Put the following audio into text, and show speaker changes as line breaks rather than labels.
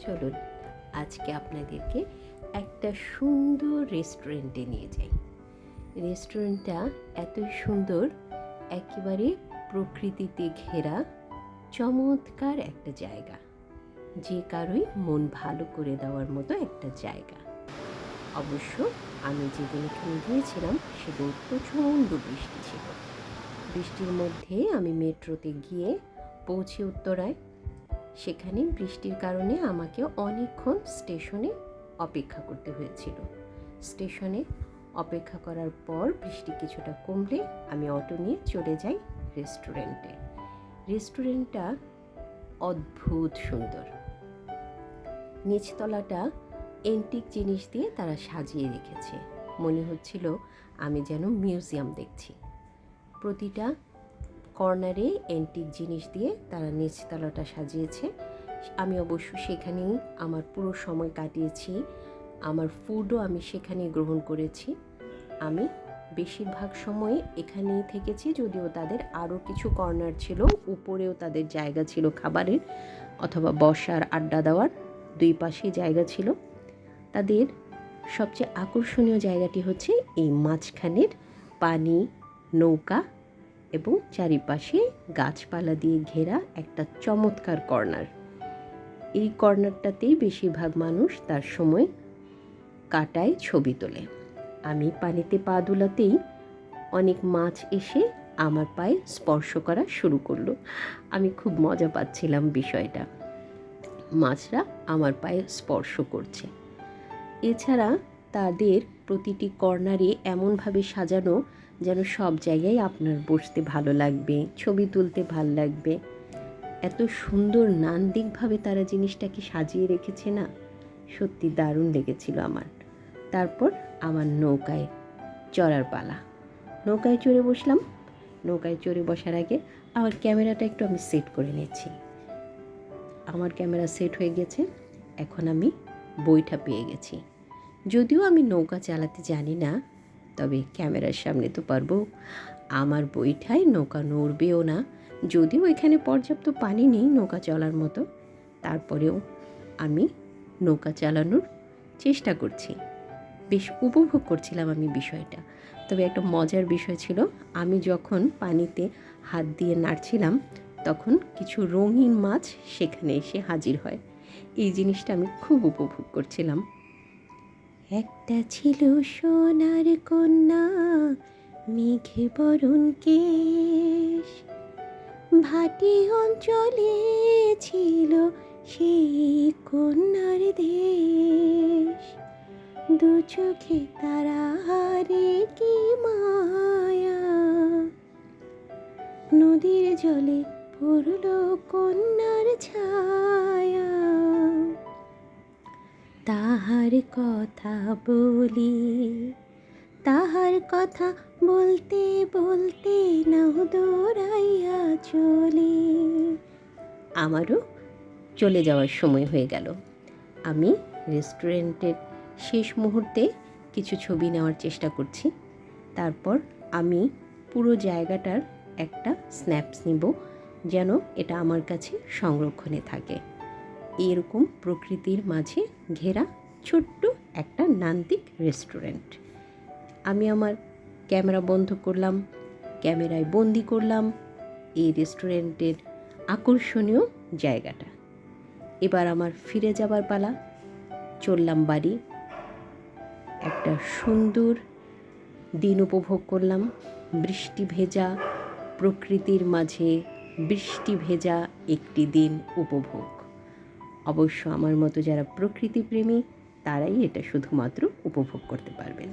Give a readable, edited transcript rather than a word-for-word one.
চলুন আজকে আপনাদেরকে একটা সুন্দর রেস্টুরেন্টে নিয়ে যাই। রেস্টুরেন্টটা এতই সুন্দর, একেবারে প্রকৃতিতে ঘেরা চমৎকার একটা জায়গা, যে কারোই মন ভালো করে দেওয়ার মতো একটা জায়গা। অবশ্য আমি যেদিন এখানে গিয়েছিলাম সেদিন প্রচণ্ড বৃষ্টি ছিল। বৃষ্টির মধ্যে আমি মেট্রোতে গিয়ে পৌঁছে উত্তরায়। সেখানে বৃষ্টির কারণে আমাকে অনেকক্ষণ স্টেশনে অপেক্ষা করতে হয়েছিল। স্টেশনে অপেক্ষা করার পর বৃষ্টি কিছুটা কমলে আমি অটো নিয়ে চলে যাই রেস্টুরেন্টে। রেস্টুরেন্টটা অদ্ভুত সুন্দর। নিচতলাটা এন্টিক জিনিস দিয়ে তারা সাজিয়ে রেখেছে, মনে হচ্ছিল আমি যেন মিউজিয়াম দেখছি। প্রতিটা কর্নারে এন্টিক জিনিস দিয়ে তারা নিচতলাটা সাজিয়েছে। আমি অবশ্য সেখানেই আমার পুরো সময় কাটিয়েছি। আমার ফুডও আমি সেখানেই গ্রহণ করেছি। আমি বেশিরভাগ সময় এখানেই থেকেছি, যদিও তাদের আরও কিছু কর্নার ছিল, উপরেও তাদের জায়গা ছিল খাবারের অথবা বসার, আড্ডা দেওয়ার, দুই পাশে জায়গা ছিল। তাদের সবচেয়ে আকর্ষণীয় জায়গাটি হচ্ছে এই মাঝখানের পানি, নৌকা এবং চারিপাশে গাছপালা দিয়ে ঘেরা একটা চমৎকার কর্নার। এই কর্নারটাতেই বেশিরভাগ মানুষ তার সময় কাটায়, ছবি তোলে। আমি পানিতে পা দুলাতেই অনেক মাছ এসে আমার পায়ে স্পর্শ করা শুরু করলো। আমি খুব মজা পাচ্ছিলাম বিষয়টা, মাছরা আমার পায়ে স্পর্শ করছে। এছাড়া তাদের প্রতিটি কর্নারে এমনভাবে সাজানো যেন সব জায়গায় আপনার বসতে ভালো লাগবে, ছবি তুলতে ভালো লাগবে। এত সুন্দর নান্দনিকভাবে তারা জিনিসটাকে সাজিয়ে রেখেছে না, সত্যি দারুণ লেগেছিল আমার। তারপর আমার নৌকায় চড়ার পালা। নৌকায় চড়ে বসলাম। নৌকায় চড়ে বসার আগে আমার ক্যামেরাটা একটু আমি সেট করে নিচ্ছি। আমার ক্যামেরা সেট হয়ে গেছে। এখন আমি বৈঠা পেয়ে গেছি। যদিও আমি নৌকা চালাতে জানি না, তবে ক্যামেরার সামনে তো পারবো। আমার বৈঠায় নৌকা নড়বেও না, যদিও এখানে পর্যাপ্ত পানি নেই নৌকা চলার মতো। তারপরেও আমি নৌকা চালানোর চেষ্টা করছি, বেশ উপভোগ করছিলাম আমি বিষয়টা। তবে একটা মজার বিষয় ছিল, আমি যখন পানিতে হাত দিয়ে নাড়ছিলাম তখন কিছু রঙিন মাছ সেখানে এসে হাজির হয়। এই জিনিসটা আমি খুব উপভোগ করছিলাম। একটা ছিল সোনার কন্যা, মেঘে বরণ কেশ, ভাটি অঞ্চলে ছিল সেই কন্যার দেশ। দু চোখে তারা হারে কি মায়া, নদীর জলে পড়ল কন্যার ছায়া। তাহার কথা বলি, তাহার কথা বলতে বলতে নাও দৌড়াইয়া চলি। আমারও চলে যাওয়ার সময় হয়ে গেল। আমি রেস্টুরেন্টের শেষ মুহূর্তে কিছু ছবি নেওয়ার চেষ্টা করছি। তারপর আমি পুরো জায়গাটার একটা স্ন্যাপস নিব, যেন এটা আমার কাছে সংরক্ষণে থাকে। এরকম প্রকৃতির মাঝে ঘেরা ছোট্ট একটা নান্দিক রেস্টুরেন্ট। আমি আমার ক্যামেরা বন্ধ করলাম, ক্যামেরায় বন্দি করলাম এই রেস্টুরেন্টের আকর্ষণীয় জায়গাটা। এবার আমার ফিরে যাবার পালা। চললাম বাড়ি। একটা সুন্দর দিন উপভোগ করলাম, বৃষ্টি ভেজা প্রকৃতির মাঝে বৃষ্টি ভেজা একটি দিন উপভোগ। অবশ্য আমার মতো যারা প্রকৃতিপ্রেমী তারাই এটা শুধুমাত্র উপভোগ করতে পারবেন।